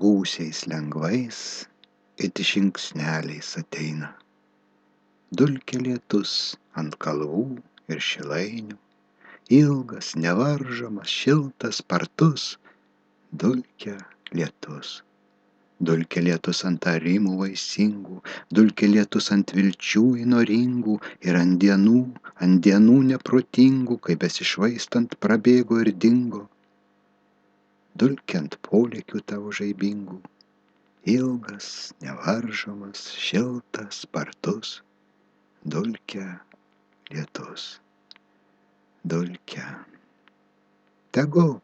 Gūsiais lengvais it žingsneliais ateina. Dulkė lietus ant kalvų ir šilainių, ilgas, nevaržomas, šiltas, spartus. Dulkė lietus. Dulkė lietus ant arimų vaisingų, dulkė lietus ant vilčių įnoringų ir ant dienų neprotingų, kai besišvaistant prabėgo ir dingo. Dulkė ant polėkių tavo žaibingų, ilgas, nevaržomas, šiltas, spartus. Dulkė lietus. Dulkė. Tegul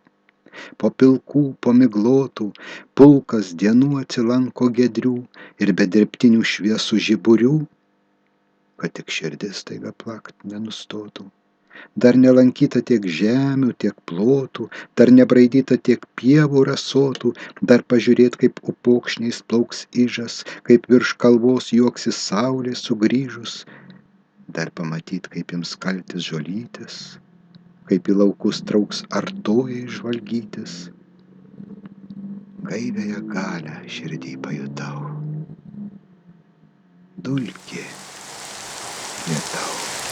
po pilkų, po miglotų pulkas dienų atsilanko giedrių ir be dirbtinių šviesų žiburių, kad tik širdis staiga plakt nenustotų. Dar nelankyta tiek žemių, tiek plotų, dar nebraidyta tiek pievų rasotų, dar pažiūrėt, kaip upokšniais plauks ižas, kaip virš kalvos juoksis saulė sugrįžus, dar pamatyt, kaip ims kaltis žolytės, kaip į laukus trauks artojai žvalgytis. Gaiviąją galią širdį pajutau. Dulkė lietau.